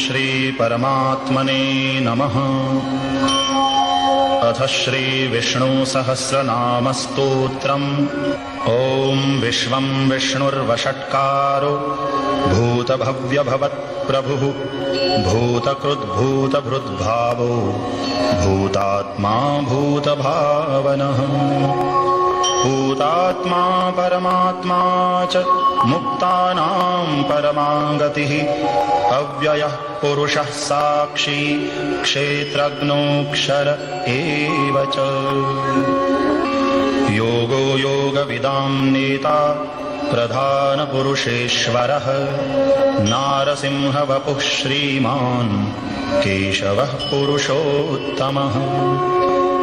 श्री परमात्मने नमः। अथ श्री विष्णु सहस्रनाम स्तोत्रम्। ॐ विश्वं विष्णुर्वषट्कारो भूतभव्यभवत्प्रभुः भूतकृद्भूतभृद्भावो भूतात्मा भूतभावनः। भूतात्मा परमात्मा च मुक्तानां परमागतिः अव्ययः पुरुषः साक्षी क्षेत्रज्ञोऽक्षर एव च। योगो योगविदां नेता प्रधानपुरुषेश्वरः नारसिंहवपुः श्रीमान् केशवः पुरुषोत्तमः।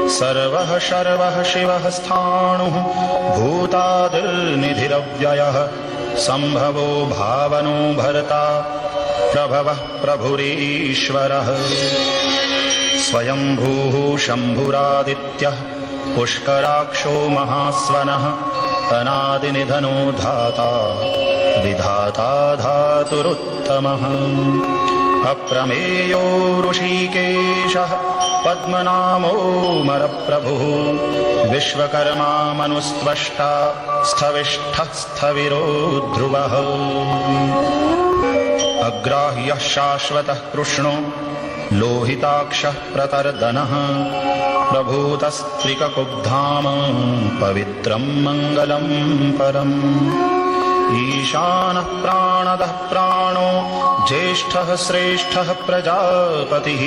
सर्वः शर्वः शिवः स्थाणुः भूतादिर्निधिरव्ययः सम्भवो भावनो भर्ता प्रभवः प्रभुरीश्वरः। स्वयंभूः शम्भुरादित्यः पुष्कराक्षो महास्वनः अनादिनिधनो धाता विधाता धातुरुत्तमः। अप्रमेयो ऋषिकेशः पद्मनामोऽमरप्रभुः विश्वकर्मा मनुस्त्वष्टा स्थविष्ठः स्थविरो ध्रुवः। अग्राह्यः शाश्वतः कृष्णो लोहिताक्षः प्रतर्दनः प्रभूतस्त्रिककुब्धाम पवित्रं मङ्गलं परम्। ईशानः प्राणदः प्राणो ज्येष्ठः श्रेष्ठः प्रजापतिः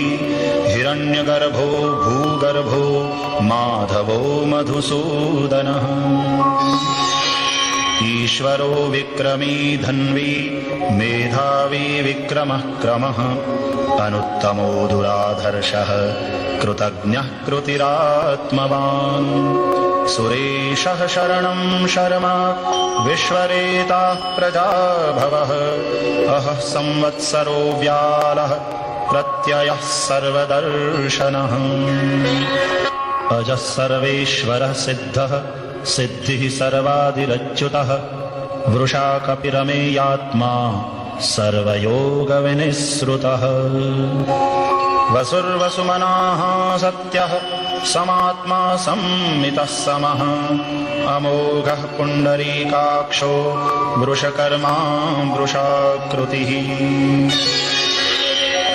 हिरण्यगर्भो भूगर्भो माधवो मधुसूदनः। ईश्वरो विक्रमी धन्वी मेधावी विक्रमः क्रमः अनुत्तमो दुराधर्षः कृतज्ञः कृतिरात्मवान्। सुरेशः शरणं शर्मा विश्वरेताः प्रजाभवः अहः संवत्सरो व्यालः प्रत्ययः सर्वदर्शनः। अजः सर्वेश्वरः सिद्धः सिद्धिः सर्वादिरच्युतः वृषा कपिरमेयात्मा सर्वयोगविनिःसृतः। वसुर्वसुमनाः सत्यः समात्मा संमितः समः अमोघः पुण्डरीकाक्षो वृषकर्मा वृषाकृतिः।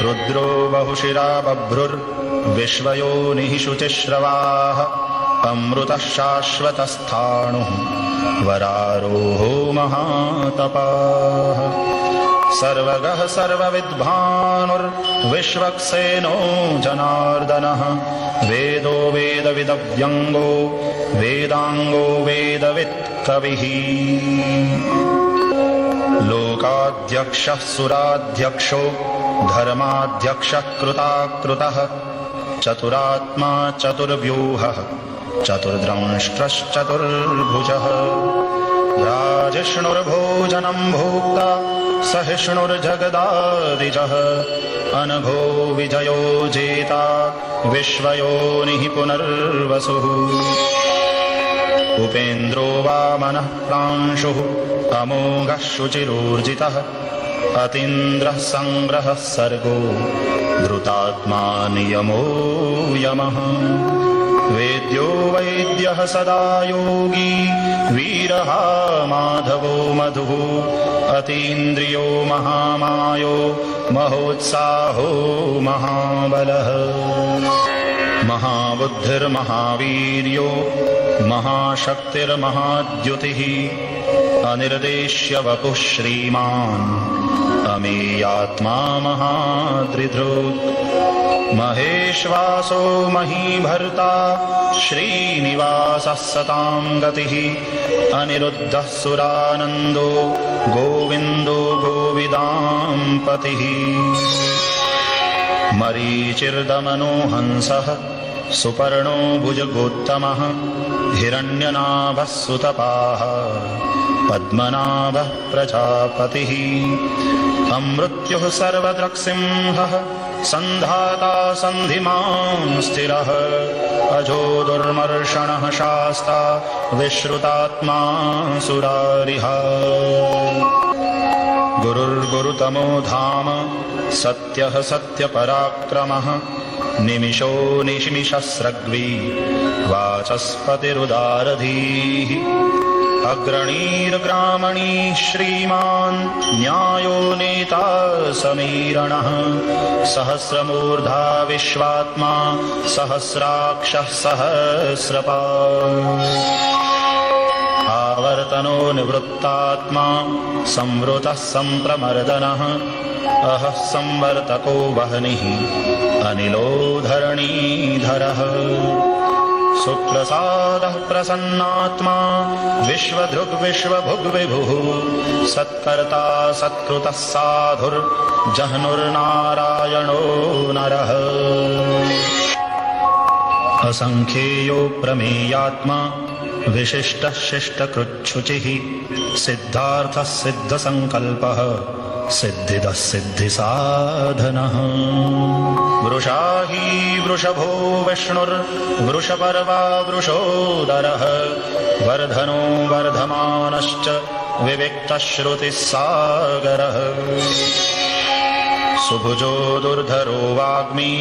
रुद्रो बहुशिरा बभ्रुर्विश्वयोनिः शुचिश्रवाः अमृतः शाश्वतस्थाणुः वरारोहो महातपाः। सर्वगः सर्वविद्भानुर्विश्वक्सेनो जनार्दनः वेदो वेदविदव्यङ्गो वेदाङ्गो वेदवित्कविः। लोकाध्यक्षः सुराध्यक्षो धर्माध्यक्षः कृताकृतः चतुरात्मा चतुर्व्यूहः चतुर्द्रंष्ट्रश्चतुर्भुजः। राजिष्णुर्भोजनं भोक्ता सहिष्णुर्जगदादिजः अनघो विजयो जेता विश्वयोनिः पुनर्वसुः। उपेन्द्रो वामनः प्रांशुः अमोघः शुचिरूर्जितः अतीन्द्रः सङ्ग्रहः सर्गो धृतात्मा नियमो यमः। वेद्यो वैद्यः सदा योगी वीरः माधवो मधुः अतीन्द्रियो महामायो महोत्साहो महाबलः। महाबुद्धिर्महावीर्यो महाशक्तिर्महाद्युतिः अनिर्देश्य वपुः श्रीमान् अमेयात्मा महादृधृक्। महेश्वासो महीभर्ता श्रीनिवासः सतां गतिः अनिरुद्धः सुरानन्दो गोविन्दो गोविदां पतिः। मरीचिर्दमनो हंसः सुपर्णो भुजगोत्तमः हिरण्यनाभः सुतपाः पद्मनाभः प्रजापतिः। अमृत्युः सर्वदृक्सिंहः सन्धाता सन्धिमान् स्थिरः अजो दुर्मर्षणः शास्ता विश्रुतात्मा सुरारिः। गुरुर् गुरुर्गुरुतमो धाम सत्यः सत्यपराक्रमः निमिषो निमिषस्रग्वी वाचस्पतिरुदारधीः अग्रणीर्ग्रामणी श्रीमान् न्यायो नेता समीरणः सहस्रमूर्धा विश्वात्मा सहस्राक्षः सहस्रपात् आवर्तनो निवृत्तात्मा संवृतः संप्रमर्दनः अहः संवर्तको वह्निः अनिलो धरणीधरः सुप्रसादः प्रसन्नात्मा विश्वधृग्विश्वभुग्विभुः सत्कर्ता सत्कृतः साधुर्जह्नुर्नारायणो नरः असंख्येयो प्रमेयात्मा विशिष्टः शिष्टकृच्छुचिः सिद्धार्थः सिद्धसङ्कल्पः सिद्धिदः सिद्धिसाधनः वृषाही वृषभो विष्णुर्वृषपर्वा वृषोदरः वर्धनो वर्धमानश्च विविक्तश्रुतिः सागरः सुभुजो दुर्धरो वाग्मी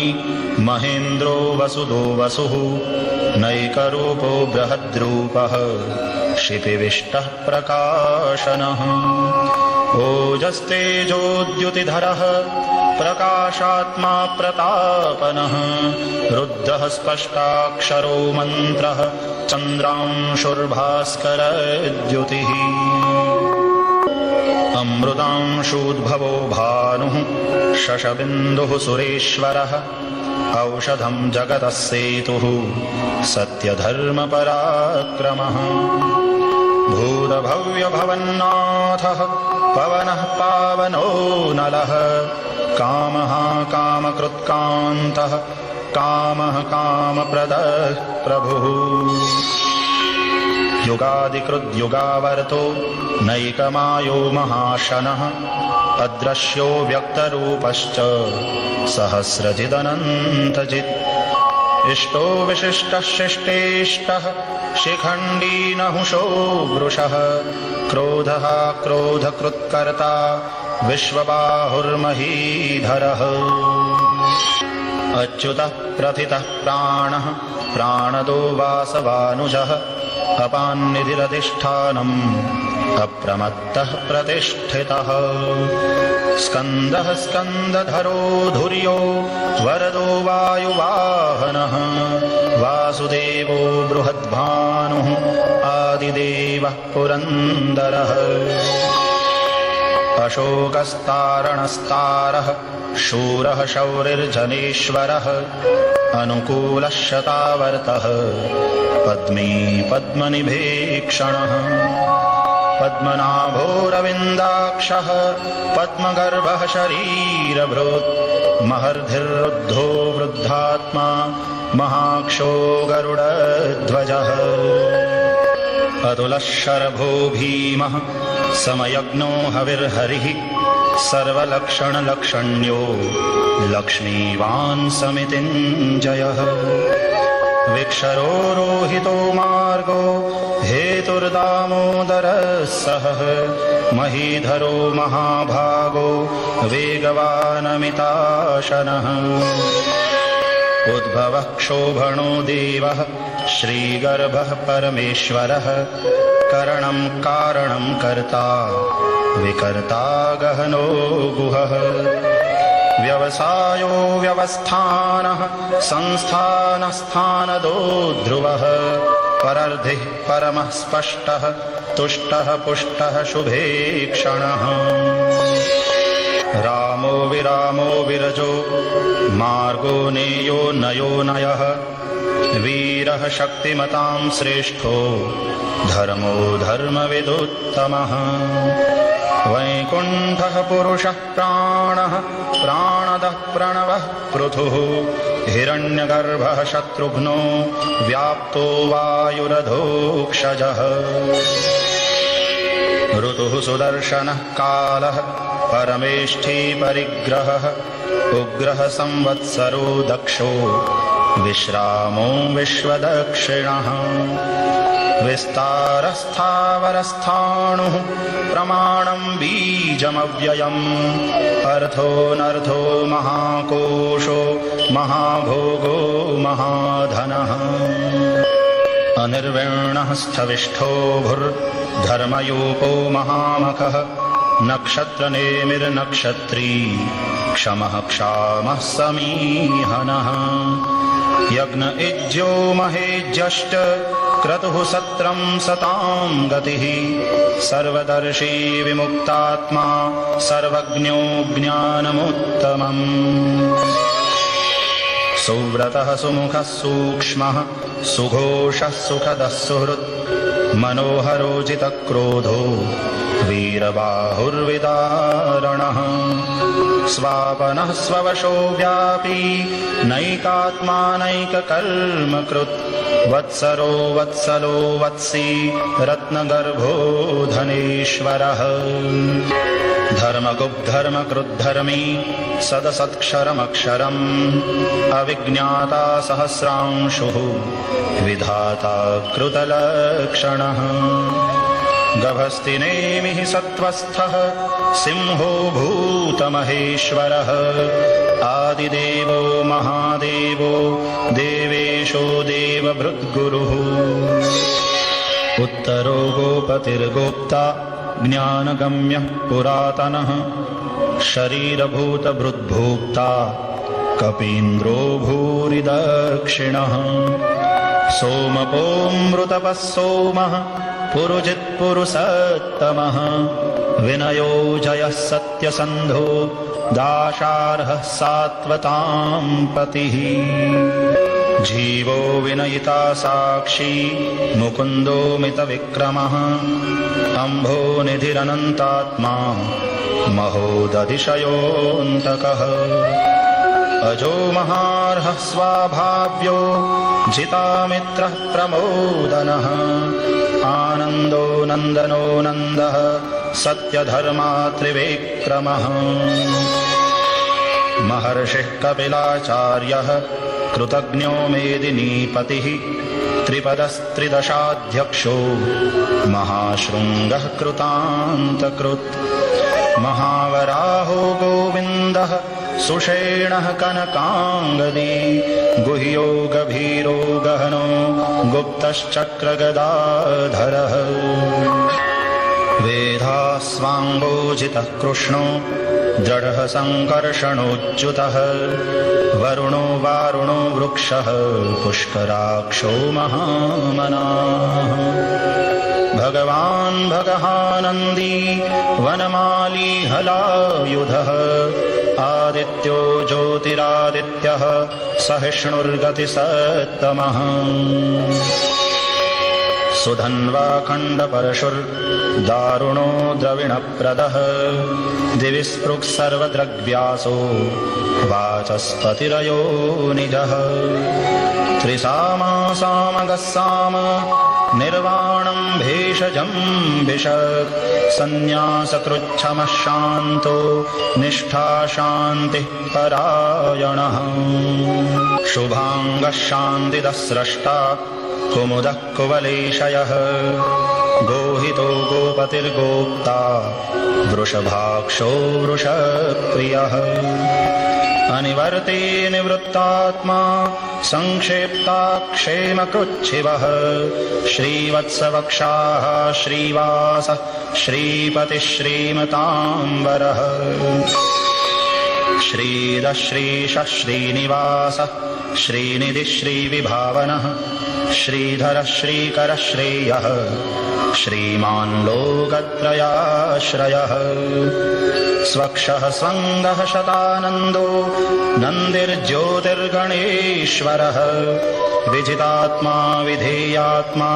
महेन्द्रो वसुदो वसुः नैकरूपो बृहद्रूपः क्षितिविष्टः प्रकाशनः ओजस्तेजोद्युतिधरः प्रकाशात्मा प्रतापनः रुद्धः स्पष्टाक्षरो मन्त्रः चन्द्रांशुर्भास्करद्युतिः अमृतांशूद्भवो भानुः शशबिन्दुः सुरेश्वरः औषधं जगतः सेतुः सत्यधर्मपराक्रमः भूतभव्यभवन्नाथः पवनः पावनो नलः कामः कामकृत्कान्तः कामः कामप्रदः प्रभुः युगादिकृद्युगावर्तो नैकमायो महाशनः अदृश्यो व्यक्तरूपश्च सहस्रजिदनन्तजित् इष्टो विशिष्टः शिष्टेष्टः शिखण्डी नहुषो वृषः क्रोधः क्रोधकृत्कर्ता विश्वबाहुर्महीधरः अच्युतः प्रथितः प्राणः प्राणदो वासवानुजः अपान्निधिरधिष्ठानम् अप्रमत्तः प्रतिष्ठितः स्कन्दः स्कन्दधरो धुर्यो वरदो वायुवाहनः वासुदेवो बृहद्भानुः आदिदेवः पुरन्दरः अशोकस्तारणस्तारः शूरः शौरिर्जनेश्वरः अनुकूलः शतावर्तः पद्मी पद्मनिभीक्षणः पद्मनाभोरविन्दाक्षः पद्मगर्भः शरीरभृत् महर्धिरुद्धो वृद्धात्मा महाक्षो गरुडध्वजः अतुलः शरभो भीमः समयज्ञो हविर्हरिः सर्वलक्षणलक्षण्यो लक्ष्मीवान् समितिञ्जयः विक्षरो रोहितो मार्गो हेतुर्दामोदरः सहः महीधरो महाभागो वेगवानमिताशनः उद्भवः क्षोभणो देवः श्रीगर्भः परमेश्वरः करणं कारणं कर्ता विकर्ता गहनो गुहः व्यवसायो व्यवस्थानः संस्थानस्थानदो ध्रुवः परर्धिः परमः स्पष्टः तुष्टः पुष्टः शुभेक्षणः रामो विरामो विरजो मार्गो नेयो नयो नयः वीरः शक्तिमतां श्रेष्ठो धर्मो धर्मविदुत्तमः वैकुण्ठः पुरुषः प्राणः प्राणदः प्रणवः पृथुः हिरण्यगर्भः शत्रुघ्नो व्याप्तो वायुरधोक्षजः ऋतुः सुदर्शनः कालः परमेष्ठी परिग्रहः उग्रः संवत्सरो दक्षो विश्रामो विश्वदक्षिणः विस्तारस्थावरस्थाणुः प्रमाणं बीजमव्ययम् अर्थोऽनर्थो महाकोशो महाभोगो महाधनः अनिर्विण्णः स्थविष्ठो भूर्धर्मयूपो महामखः नक्षत्रनेमिर्नक्षत्री क्षमः क्षामः समीहनः यज्ञ इज्यो महेज्यश्च क्रतुः सत्रं सतां गतिः सर्वदर्शी विमुक्तात्मा सर्वज्ञो ज्ञानमुत्तमम् सुव्रतः सुमुखः सूक्ष्मः सुघोषः सुखदः सुहृत् मनोहरोजितक्रोधो वीरबाहुर्विदारणः स्वापनः स्ववशो व्यापी नैकात्मानैककर्मकृत् वत्सरो वत्सलो वत्सी रत्नगर्भो धनेश्वरः धर्मगुप्धर्मकृद्धर्मी सदसत्क्षरमक्षरम् अविज्ञाता सहस्रांशुः विधाता कृतलक्षणः गभस्तिनेमिः सत्त्वस्थः सिंहो भूतमहेश्वरः आदिदेवो महादेवो देवेशो देवभृद्गुरुः उत्तरो गोपतिर्गोप्ता ज्ञानगम्यः पुरातनः शरीरभूतभृद्भोक्ता कपीन्द्रो भूरिदक्षिणः सोमपोऽमृतपः सोमः पुरुजित्पुरुषोत्तमः विनयो जयः सत्यसन्धो दाशार्हः सात्वतां पतिः जीवो विनयिता साक्षी मुकुन्दो मितविक्रमः अम्भो निधिरनन्तात्मा महोदधिशयोऽन्तकः अजो महार्हः स्वाभाव्यो जितामित्रः प्रमोदनः आनन्दो नन्दनो नन्दः सत्यधर्मा त्रिविक्रमः महर्षिः कपिलाचार्यः कृतज्ञो मेदिनीपतिः त्रिपदस्त्रिदशाध्यक्षो महाशृङ्गः कृतान्तकृत् महावराहो गोविन्दः सुषेणः कनकाङ्गदी गुह्यो गभीरो गहनो गुप्तश्चक्रगदाधरः वेधास्वाङ्गोजितः कृष्णो दृढः सङ्कर्षणोच्युतः वरुणो वारुणो वृक्षः पुष्कराक्षो महामनाः भगवान् भगहानन्दी वनमाली हलायुधः आदित्यो ज्योतिरादित्यः सहिष्णुर्गतिसत्तमः सुधन्वा खण्डपरशुर्दारुणो द्रविणप्रदः दिवि स्पृक् सर्वद्रग्व्यासो वाचस्पतिरयो निजः त्रिसामा सामगस्साम निर्वाणं भेषजं विशत् सन्न्यासकृच्छमः शान्तो निष्ठा शान्तिः परायणः शुभाङ्गः शान्तिदः स्रष्टा कुमुदः कुवलेशयः गोहितो गोपतिर्गोप्ता वृषभाक्षो वृषप्रियः अनिवर्ते निवृत्तात्मा संक्षेप्ता क्षेमकृच्छिवः श्रीवत्सवक्षाः श्रीवासः श्रीपतिः श्रीमताम्बरः श्रीदः श्रीशः श्रीनिवासः श्रीनिधिः श्रीविभावनः श्रीधरः श्रीकरः श्रेयः श्रीमान् लोकत्रयाश्रयः स्वक्षः स्वङ्गः शतानन्दो नन्दिर्ज्योतिर्गणेश्वरः विजितात्मा विधेयात्मा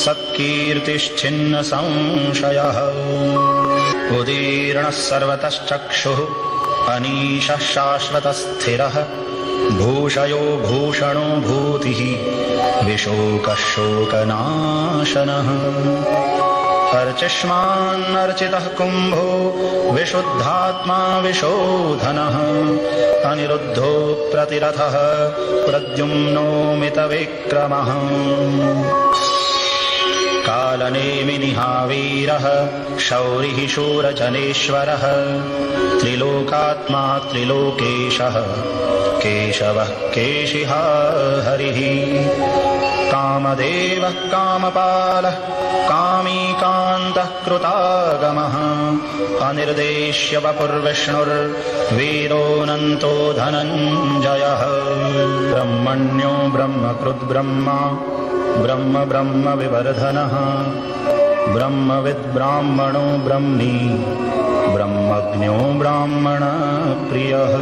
सत्कीर्तिश्चिन्न संशयः उदीर्णः सर्वतश्चक्षुः अनीशः शाश्वतस्थिरः भूषयो भूषणो भूतिः विशोकः शोकनाशनः अर्चिष्मान्नर्चितः कुम्भो विशुद्धात्मा विशोधनः अनिरुद्धो प्रतिरथः प्रद्युम्नो मितविक्रमः कालनेमिनिहावीरः शौरिः शूरजनेश्वरः त्रिलोकात्मा त्रिलोकेशः केशवः केशिहा हरिः कामदेवः कामपालः कामीकान्तः कृतागमः अनिर्देश्य वपुर्विष्णुर्वीरोऽनन्तो धनञ्जयः ब्रह्मण्यो ब्रह्मकृद्ब्रह्मा ब्रह्म ब्रह्म विवर्धनः ब्रह्मविद्ब्राह्मणो ब्रह्मी ब्रह्मज्ञो ब्राह्मणप्रियः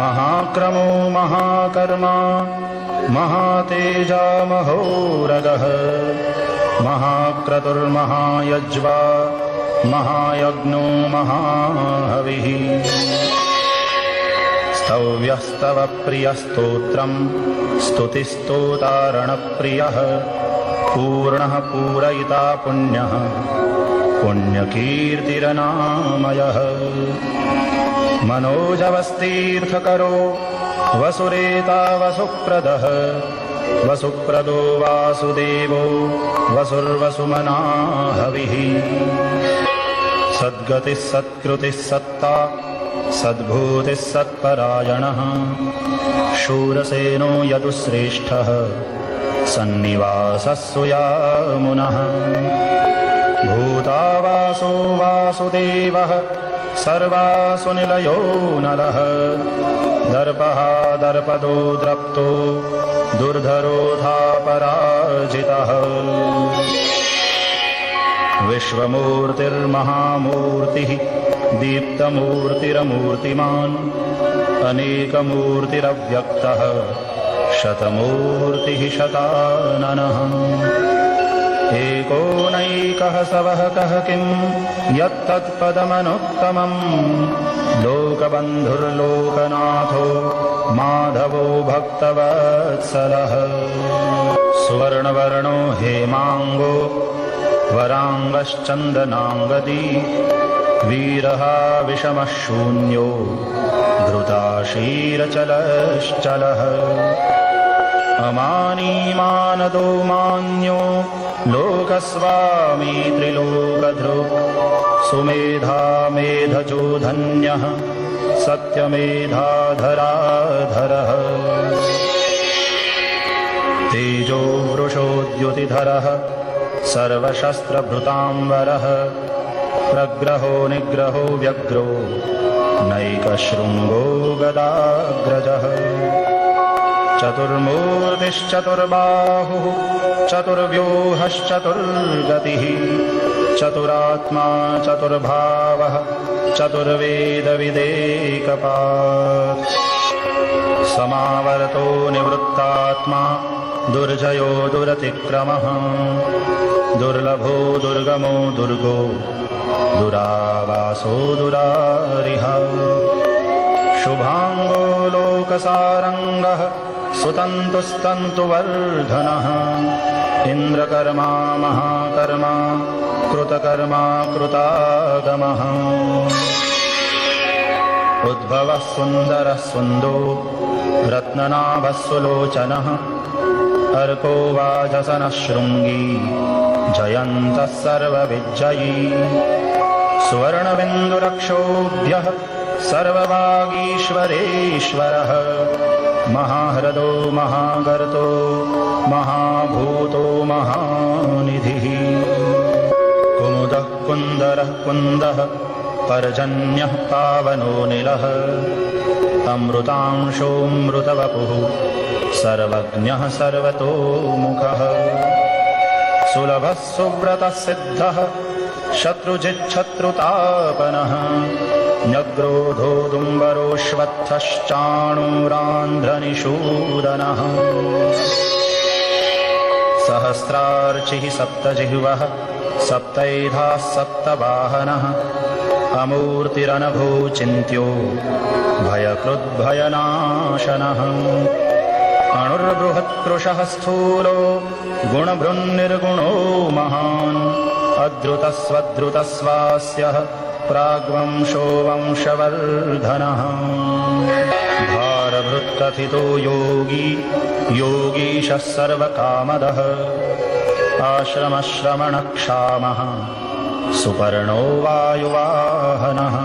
महाक्रमो महाकर्मा महातेजा महोरगः महाक्रतुर्महायज्वा महायज्ञो महाहविः स्तव्यस्तव प्रियस्तोत्रम् स्तुतिस्तोतारणप्रियः पूर्णः पूरयिता पुण्यः पुण्यकीर्तिरनामयः मनोजवस्तीर्थकरो वसुरेता वसुप्रदः वसुप्रदो वासुदेवो वसुर्वसुमना हविः सद्गतिः सत्कृतिः सत्ता सद्भूतिः सत्परायणः शूरसेनो यदुश्रेष्ठः सन्निवासः सुयामुनः भूतावासो वासुदेवः सर्वासु निलयो नरः दर्पः दर्पदो द्रप्तो दुर्धरोऽधापराजितः विश्वमूर्तिर्महामूर्तिः दीप्तमूर्तिरमूर्तिमान् अनेकमूर्तिरव्यक्तः शतमूर्तिः शताननः एकोनैकः सवः कः किं यत्तत्पदमनुत्तमम् लोकबन्धुर्लोकनाथो माधवो भक्तवत्सलः सुवर्णवर्णो हेमाङ्गो वराङ्गश्चन्दनाङ्गदी वीरः विषमः शून्यो घृताशीरचलश्चलः अमानीमानदो मान्यो लोकस्वामी त्रिलोकधृक् सुमेधा मेधजो धन्यः सत्यमेधाधराधरः तेजो वृषोद्युतिधरः सर्वशस्त्रभृताम्बरः प्रग्रहो निग्रहो व्यग्रो नैकशृङ्गो गदाग्रजः चतुर्मूर्तिश्चतुर्बाहुः चतुर्व्यूहश्चतुर्गतिः चतुरात्मा चतुर्भावः चतुर्वेदविदेकपात् समावर्तो निवृत्तात्मा दुर्जयो दुरतिक्रमः दुर्लभो दुर्गमो दुर्गो दुरावासो दुरारिः शुभाङ्गो लोकसारङ्गः सुतन्तुस्तन्तुवर्धनः इन्द्रकर्मा महाकर्मा कृतकर्मा कृतागमः उद्भवः सुन्दरः सुन्दो रत्ननाभः सुलोचनः अर्को वाजसनः शृङ्गी जयन्तः सर्वविजयी सुवर्णबिन्दुरक्षोभ्यः सर्ववागीश्वरेश्वरः महाह्रदो महागर्तो महाभूतो महानिधिः कुमुदः कुन्दरः कुन्दः पर्जन्यः पावनो निलः अमृतांशोऽमृतवपुः सर्वज्ञः सर्वतोमुखः सुलभः सुव्रतः सिद्धः शत्रुजिच्छत्रुतापनः न्यग्रोधो दुम्बरोऽश्वत्थश्चाणूरान्ध्रनिषूदनः सहस्रार्चिः सप्तजिह्वः सप्तैधाः सप्तवाहनः अमूर्तिरनभूचिन्त्यो भयकृद्भयनाशनः अणुर्बृहत्कृशः स्थूलो गुणभृन्निर्गुणो महान् अद्रुतस्वद्रुतस्वास्यः प्राग्वंशो वंशवर्धनः भारभृत्कथितो योगी योगीशः सर्वकामदः आश्रमश्रमणक्षामः सुपर्णो वायुवाहनः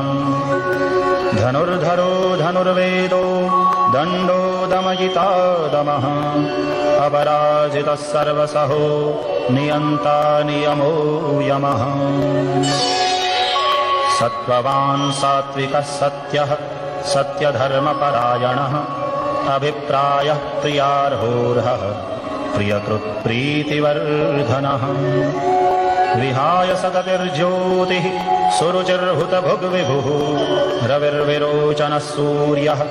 धनुर्धरो धनुर्वेदो दण्डो दमयिता दमः अपराजितः सर्वसहो नियन्ता नियमो यमः सत्त्ववान् सात्विकः सत्यः सत्यधर्मपरायणः अभिप्रायः प्रियार्होर्हः प्रियकृत्प्रीतिवर्धनः विहाय सगतिर्ज्योतिः सुरुचिर्हुतभुग्विभुः रविर्विरोचनः सूर्यः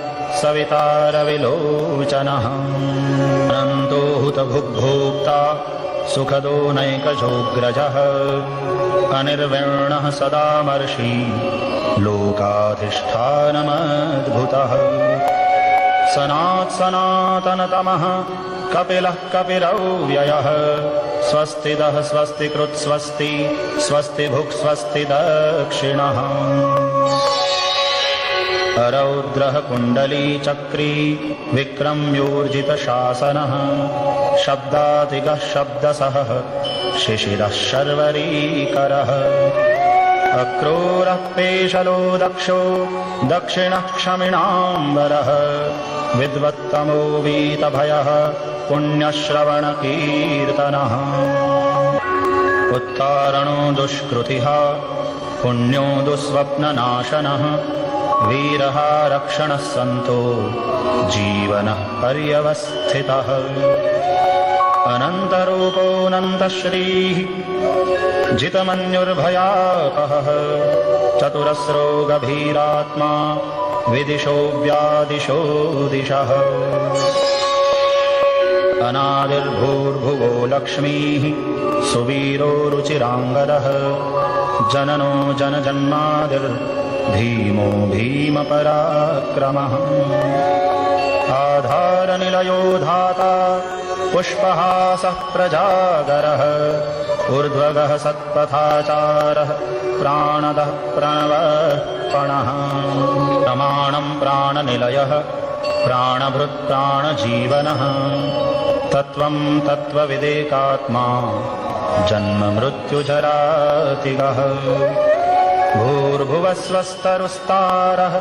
सविता रविलोचनः अनन्तो हुतभुग्भोक्ता सुखदो नैकजोऽग्रजः अनिर्विण्णः सदामर्षि लोकाधिष्ठानमद्भुतः सनातनतमः कपिलः कपिरव्ययः स्वस्तिदः स्वस्तिकृत् स्वस्ति स्वस्तिभुक् स्वस्ति दक्षिणः रौद्रः कुण्डलीचक्री विक्रम्योर्जितशासनः शब्दातिगः शब्दसहः शिशिरः शर्वरीकरः अक्रूरः पेशलो दक्षो दक्षिणः क्षमिणाम्बरः विद्वत्तमो वीतभयः पुण्यश्रवणकीर्तनः उत्तारणो दुष्कृतिः पुण्यो दुःस्वप्ननाशनः वीरः रक्षणः सन्तो जीवनः पर्यवस्थितः अनन्तरूपोऽनन्तश्रीः जितमन्युर्भयापहः चतुरस्रो गभीरात्मा विदिशो व्यादिशो दिशः अनादिर्भूर्भुवो लक्ष्मीः सुवीरो रुचिराङ्गदः जननो जनजन्मादिर्भीमो भीमपराक्रमः आधारनिलयो धाता पुष्पहासः प्रजागरः ऊर्ध्वगः सत्पथाचारः प्राणदः प्रणवः प्रमाणं प्राणनिलयः प्राणभृत्प्राणजीवनः तत्त्वं तत्त्वविदेकात्मा जन्ममृत्युजरातिगः भूर्भुवस्वस्तरुस्तारः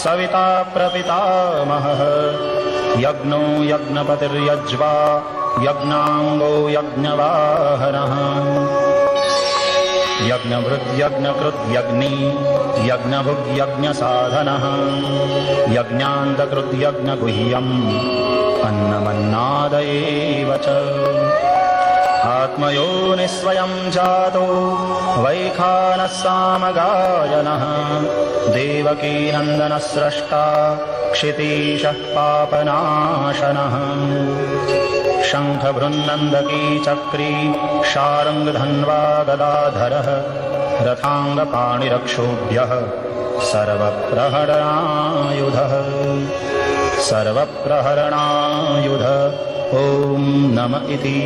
सविता प्रपितामहः यज्ञो यज्ञपतिर्यज्वा यज्ञाङ्गो यज्ञवाहनः यज्ञभृद्यज्ञकृद्यज्ञी यज्ञभुग्यज्ञसाधनः यज्ञान्तकृद्यज्ञगुह्यम् अन्नमन्नादयेव च आत्मयोनिस्वयं जातो वैखानः सामगायनः देवकीनन्दनः स्रष्टा क्षितीशः पापनाशनः शङ्खभृन्नन्दकी चक्री शार्ङ्गधन्वा गदाधरः रथाङ्गपाणिरक्षोभ्यः सर्वप्रहरणायुध ॐ नम इति।